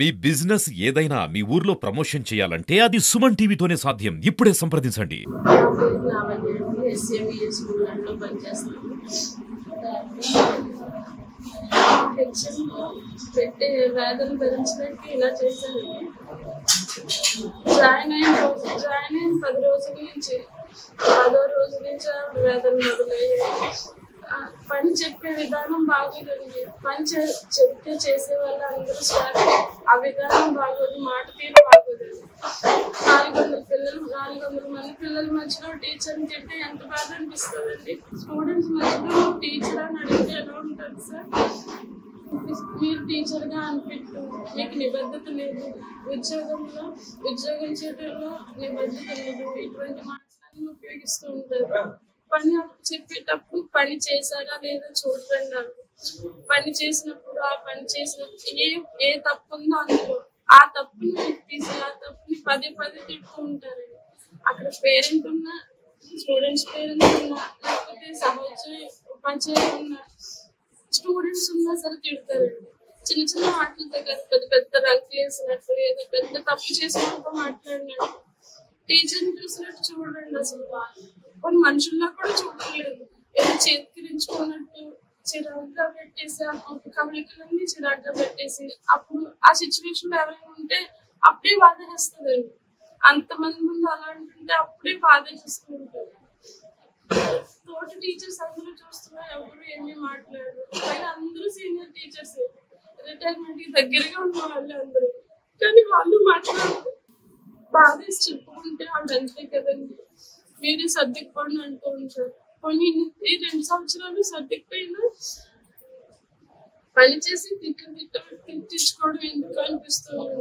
మీ business ఏదైనా మీ ఊర్లో promotion చేయాలంటే అది సుమన్ టీవీతోనే సాధ్యం. ఇప్పుడే సంప్రదించండి. పెట్టే వేదన భరించడానికి ఇలా చేశానండి. జాయిన్ అయిన 10 రోజుల నుంచి 10వ రోజు నుంచి వేదన మొదలయ్యాయి. పని చెప్పే విధానం బాగోదండి. చెప్తే చేసే వాళ్ళు అందరూ స్టార్ట్ ఆ విధానం బాగోదు, మాట తీరు బాగోదండి. 400 మంది పిల్లల మధ్యలో టీచర్ని తింటే ఎంత బాధ అనిపిస్తుందండి. స్టూడెంట్స్ మధ్యలో టీచర్ అని అడిగితే ఎలా ఉంటుంది సార్? మీరు టీచర్గా అనిపిస్తూ మీకు నిబద్ధత లేదు, ఉద్యోగం చేయడంలో నిబద్ధత లేదు, ఇటువంటి మాటలను ఉపయోగిస్తూ ఉంటారు. పని చెప్పేటప్పుడు పని చేశారా లేదా చూడండి. పని చేసినప్పుడు ఆ పని చేసినప్పుడు ఏ తప్పు ఉందో అందులో ఆ తప్పుని తీసి ఆ తప్పుని పదే తిడుతూ ఉంటారండి. అక్కడ పేరెంట్ ఉన్నా, స్టూడెంట్స్ పేరెంట్స్ ఉన్నా, లేకపోతే ఉపాధ్యాయులు ఉన్నా, స్టూడెంట్స్ ఉన్నా సరే తిడతారండి. చిన్న మాటలతో కాదు, పెద్ద రంగు వేసినట్టు ఏదో పెద్ద తప్పు చేసినట్టు మాట్లాడినట్టు టీచర్ని చూసినట్టు చూడండి. అసలు కొన్ని మనుషుల్లో కూడా చూడలేదు. ఏదో చేతికిరించుకున్నట్టు చిరాగ్గా పెట్టేసి ఆ కవలికలన్నీ చిరాగ్గా పెట్టేసి అప్పుడు ఆ సిచ్యువేషన్ ఎవరైనా ఉంటే అప్పుడే బాధేస్తుందండి. అంతమంది ముందు అలా అంటుంటే అప్పుడే బాధేస్తూ ఉంటారు. తోటి టీచర్స్ అందరూ చూస్తున్నా ఎవరు ఏమీ మాట్లాడరు. పైగా అందరూ సీనియర్ టీచర్స్, రిటైర్మెంట్ కి దగ్గరగా ఉన్న వాళ్ళు అందరూ, కానీ వాళ్ళు మాట్లాడరు. బాధేసి చెప్పుకుంటే ఆవిడ అంతే కదండి, మీరే సర్దికుపోండి అంటూ ఉంటారు. కొన్ని ఈ 2 సంవత్సరాలు సర్దికపోయినా పని చేసి తిట్టించుకోవడం ఎందుకు అనిపిస్తుంది.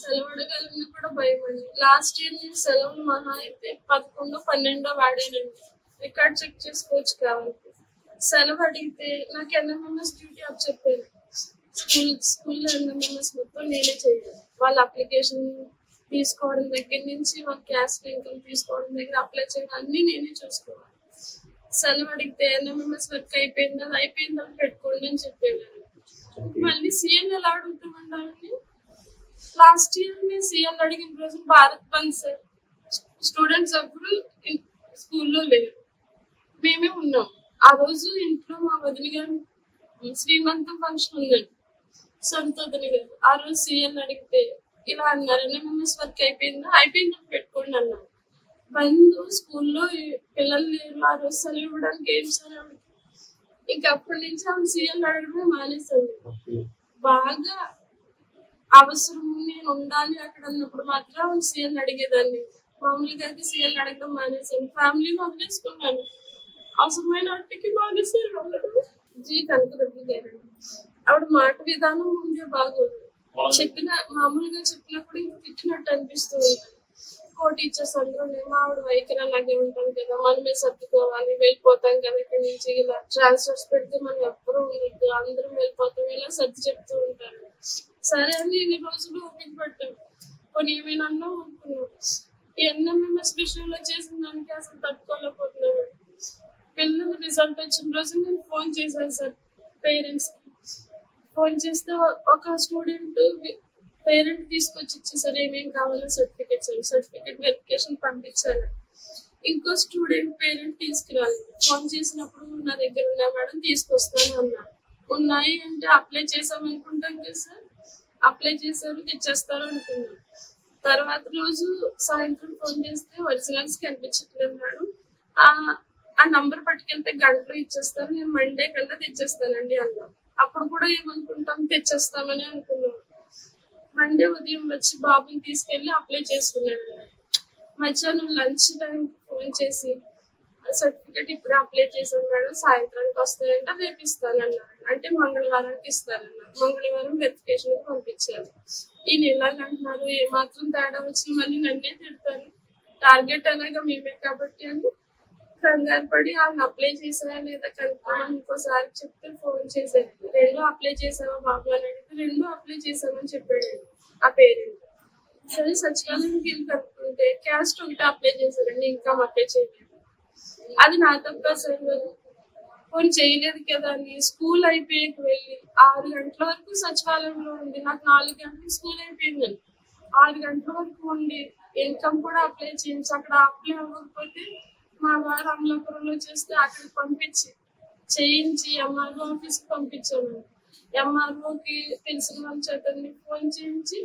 సెలవు అడగాలన్నా కూడా భయం అండి. లాస్ట్ ఇయర్ నేను సెలవులు మహా అయితే 11, 12 వాడానండి. రికార్డ్ చెక్ చేసుకోవచ్చు కావాలి. సెలవు అడిగితే నాకు ఎన్ఎంఎంఎస్ డ్యూటీ అప్ చెప్పారు. స్కూల్లో ఎన్ఎంఎంఎస్ మొత్తం నేనే చేయాలి. వాళ్ళ అప్లికేషన్ తీసుకోవడం దగ్గర నుంచి వాళ్ళ క్యాస్ట్ ఇన్కమ్ తీసుకోవడం దగ్గర అప్లై చేయడం అన్ని నేనే చూసుకోవాలి. సెలవు అడిగితే ఎన్ఎంఎంఎస్ వర్క్ అయిపోయిందని పెట్టుకోండి అని చెప్పేవారు. మళ్ళీ సీఎల్ ఎలా అడుగుతామండి? లాస్ట్ ఇయర్ మేము సీఎల్ అడిగిన రోజు భారత్ బంద్ సార్. స్టూడెంట్స్ ఎప్పుడు స్కూల్లో లేరు, మేమే ఉన్నాం. ఆ రోజు ఇంట్లో మా వదిన గారు శ్రీమంతం ఫంక్షన్ ఉందండి, సొంత వదిన గారు. ఆ రోజు సీఎల్ అడిగితే ఇలా అన్నారు, ఎన్ఎంఎంఎస్ వర్క్ అయిపోయిందని పెట్టుకోండి అన్నారు. బంద్, స్కూల్లో పిల్లలు లేరు, ఆ రోజు సెలవు ఇవ్వడానికి ఏం సార్ ఆవిడకి? ఇంకా అప్పటి నుంచి ఆమె సీఎల్ అడగడమే మానేశాను. బాగా అవసరం నేను ఉండాలి అక్కడ అన్నప్పుడు మాత్రం సీఎల్ అడిగేదాన్ని. మామూలుగా అయితే సీఎల్ అడగడం మానేశాను. ఫ్యామిలీని వదిలేసుకున్నాను. అవసరమైన వాటికి మానేశారు అందరూ. కనకదుర్గ గారండి. ఆవిడ మాట విధానం ముందే బాగోదు. మామూలుగా చెప్పినప్పుడు ఇంక తిట్టినట్టు అనిపిస్తుంది. కో టీచర్స్ అందరూ ఆవిడ వైఖరి అలాగే ఉంటుంది కదా, మనమే సర్దుకోవాలి, వెళ్ళిపోతాం కదా ఇక్కడి నుంచి, ఇలా ట్రాన్స్ఫర్స్ పెడితే మనం ఎవ్వరూ ఉండదు, అందరం వెళ్ళిపోతాం, ఇలా సర్ది చెప్తూ ఉంటారు. సరే అని ఇన్ని రోజులు ఓపిక పట్టాం. కొన్ని ఏమైనా అనుకున్నాం. ఎన్ఎంఎంఎస్ విషయంలో చేసిన దానికి అసలు తట్టుకోలేకపోతున్నాను. పిల్లలు రిజల్ట్ వచ్చిన రోజు నేను ఫోన్ చేశాను సార్ పేరెంట్స్ కి. ఫోన్ చేస్తే ఒక స్టూడెంట్ పేరెంట్ తీసుకొచ్చి ఇచ్చేసారు ఏమేమి కావాలో సర్టిఫికేట్ వెరిఫికేషన్ పంపించాను. ఇంకో స్టూడెంట్ పేరెంట్ తీసుకురాలేదు. ఫోన్ చేసినప్పుడు నా దగ్గర ఉన్నా మేడం తీసుకొస్తాను అన్నా. ఉన్నాయి అంటే అప్లై చేసామనుకుంటాం కదా సార్, అప్లై చేశారు తెచ్చేస్తారు అనుకున్నాం. తర్వాత రోజు సాయంత్రం ఫోన్ చేస్తే ఒరిజినల్స్ కనిపించట్లేదు మేడం, ఆ నంబర్ పట్టుకెళ్తే గంటలో ఇచ్చేస్తాను, నేను మండే కల్లా తెచ్చేస్తానండి అన్నాం. అప్పుడు కూడా ఏమనుకుంటాం, తెచ్చేస్తామని అనుకున్నాం. మండే ఉదయం వచ్చి బాబుని తీసుకెళ్లి అప్లై చేసుకున్నాడు. మధ్యాహ్నం లంచ్ టైం ఫోన్ చేసి సర్టిఫికేట్ ఇప్పుడు అప్లై చేశాను మేడం, సాయంత్రానికి వస్తాయంటే రేపు ఇస్తానన్నారు. అంటే మంగళవారానికి ఇస్తానన్నారు. మంగళవారం వెరిఫికేషన్ పంపించారు. ఈ నెలలు అంటున్నారు, ఏమాత్రం తేడా వచ్చి మళ్ళీ నన్నే తిడతారు. టార్గెట్ అలాగా మేమే కాబట్టి అని కంగారు పడి వాళ్ళని అప్లై చేసారా లేదా కనుక్కోమని ఇంకోసారి చెప్తే ఫోన్ చేశారు. 2 అప్లై చేసావా బాబు అని అడిగితే 2 అప్లై చేసామని చెప్పాడు ఆ పేరెంట్. సరే సచివాలయానికి వెళ్ళి కనుక్కుంటే క్యాస్ట్ ఒకటి అప్లై చేశారండి, ఇంకా అప్లై చేయలేదు. అది నా తప్ప సార్. ఫోన్ చేయలేదు కదా అని స్కూల్ అయిపోయాక వెళ్ళి 6 గంటల వరకు సచివాలయంలో ఉంది. నాకు 4 గంటలకు స్కూల్ అయిపోయిందండి. 6 గంటల వరకు ఉండి ఇన్కమ్ కూడా అప్లై చేయించి అక్కడ అప్లై అవ్వకపోతే మా వారు అమలాపురంలో చేస్తే అక్కడికి పంపించి చేయించి ఎంఆర్ఓ ఆఫీస్కి పంపించాము. ఎంఆర్ఓకి తెలిసిన వాళ్ళ చేతని ఫోన్ చేయించి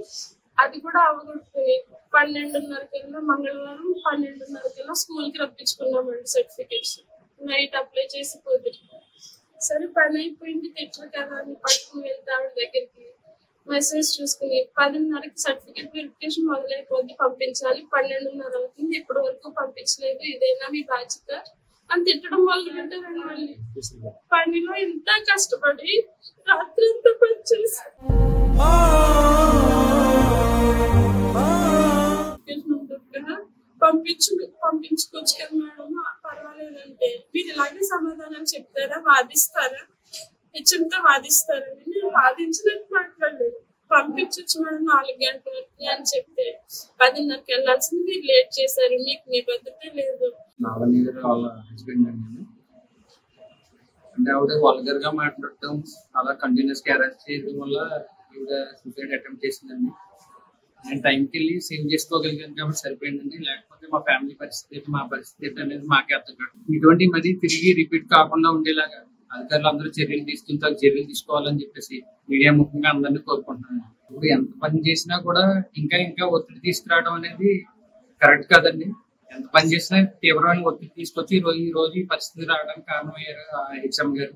అది కూడా అవగొట్టుకుని 12:30 మంగళవారం 12:30 స్కూల్కి రప్పించుకున్నామండి సర్టిఫికేట్స్. నైట్ అప్లై చేసి పోతే సరే పని అయిపోయింది తెచ్చారు కదా అని పట్టుకుని వెళ్తే ఆవిడ దగ్గరికి మెసేజ్ చూసుకుని 10:30కి సర్టిఫికేట్ వెరిఫికేషన్ మొదలైపోద్ది పంపించాలి, 12:30 అవుతుంది ఇప్పటి వరకు పంపించలేదు, ఇదేనా మీ బాధ్యత అని తిట్టడం మొదలు పెట్టారండి. మళ్ళీ పనిలో ఇంత కష్టపడి రాత్రి అంతా పనిచేసి పంపించుకోవచ్చు కదా మేడం, పర్వాలేదంటే మీరు ఇలాగే సమాధానం చెప్తారా, వాదిస్తారా, హెచ్చరితో వాదిస్తారని నేను వాదించినట్టు మాట్లాడలేదు. పంపించచ్చు మేడం 4 గంటల వరకు అని చెప్తే 10:30కి వెళ్ళాల్సింది మీరు లేట్ చేశారు, మీకు నిబద్ధత లేదు. వాళ్ళ హస్బెండ్ అండి, అంటే ఆవిడ వల్గర్ గా మాట్లాడటం అలా కంటిన్యూస్ అరెస్ట్ చేయడం వల్ల ఈవిడ సూసైడ్ అటెంప్ట్ చేసిందండి. నేను టైంకి వెళ్ళి సేవ్ చేసుకోగలిగాను కాబట్టి సరిపోయిందండి, లేకపోతే మా ఫ్యామిలీ పరిస్థితి మా పరిస్థితి అనేది మాకే అర్థం కాదు. ఇటువంటి మరి తిరిగి రిపీట్ కాకుండా ఉండేలాగా అధికారులు అందరూ చర్యలు తీసుకోవాలని చెప్పేసి మీడియా ముఖ్యంగా అందరినీ కోరుకుంటున్నాను. ఇప్పుడు ఎంత పని చేసినా కూడా ఇంకా ఒత్తిడి తీసుకురావడం అనేది కరెక్ట్ కాదండి. ఎంత పని చేసినా తీవ్రమైన ఒత్తిడి తీసుకొచ్చి ఈ రోజు ఈ పరిస్థితి రావడానికి కారణమయ్యారు హెచ్ఎం గారు.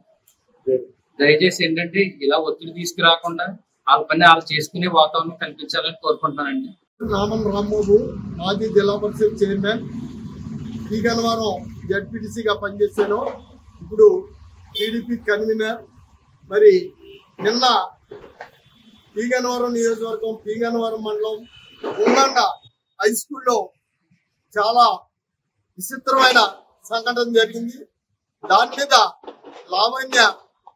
దయచేసి ఏంటంటే ఇలా ఒత్తిడి తీసుకురాకుండా వాళ్ళ పని వాళ్ళు చేసుకునే వాతావరణం కల్పించాలని కోరుకుంటున్నానండి. రామం రాంబాబు, మాజీ జిల్లా పరిషత్ చైర్మన్, ఈ గన్నవరం జడ్పీటీసీగా పనిచేశాను. ఇప్పుడు టీడీపీ కన్వీనర్. మరి నిన్న ఈ గన్నవరం నియోజకవర్గం ఈ గన్నవరం మండలం ఉందండ హై స్కూల్లో చాలా విచిత్రమైన సంఘటన జరిగింది. దాని మీద లావణ్య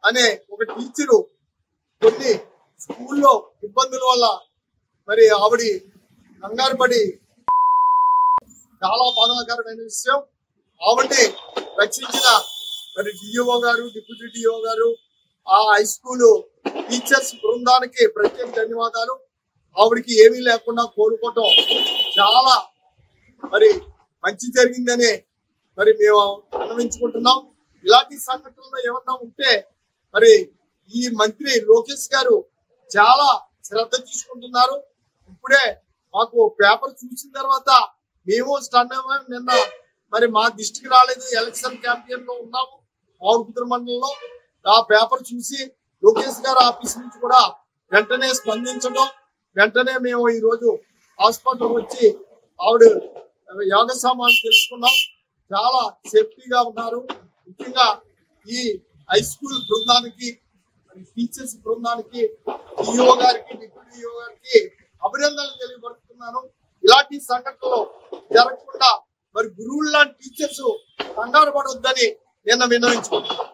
అనే ఒక టీచరు కొన్ని స్కూల్లో ఇబ్బందుల వల్ల మరి ఆవిడ కంగారు పడి, చాలా బాధాకరమైన విషయం, ఆవిడ్ని రక్షించిన మరి డిఓ గారు, డిప్యూటీ డిఓ గారు, ఆ హై స్కూల్ టీచర్స్ బృందానికి ప్రత్యేక ధన్యవాదాలు. ఆవిడకి ఏమీ లేకుండా కోరుకోవటం చాలా మరి మంచి జరిగిందని మరి మేము అన్వయించుకుంటున్నాం. ఇలాంటి సంఘటనలు ఏమన్నా ఉంటే మరి ఈ మంత్రి లోకేష్ గారు చాలా శ్రద్ధ తీసుకుంటున్నారు. ఇప్పుడే మాకు పేపర్ చూసిన తర్వాత మేము స్టన్ అయ్యాము. నిన్న మరి మా దృష్టికి రాలేదు, ఎలక్షన్ క్యాంపెయిన్ లో ఉన్నాము ఆవుకుదురు మండలంలో. ఆ పేపర్ చూసి లోకేష్ గారు ఆఫీస్ నుంచి కూడా వెంటనే స్పందించడం, వెంటనే మేము ఈ రోజు హాస్పిటల్ వచ్చి ఆవిడ యోగ సామాన్లు తెలుసుకున్నాం. చాలా సేఫ్టీగా ఉన్నారు. ముఖ్యంగా ఈ హై స్కూల్ బృందానికి, టీచర్స్ బృందానికి, డిఓ గారికి, డిప్యూటీ డిఓ గారికి అభినందనలు తెలియపరుస్తున్నాను. ఇలాంటి సంఘటనలు జరగకుండా మరి గురువులు లాంటి టీచర్స్ కంగారు పడొద్దని నేను విన్నవించుకుంటున్నాను.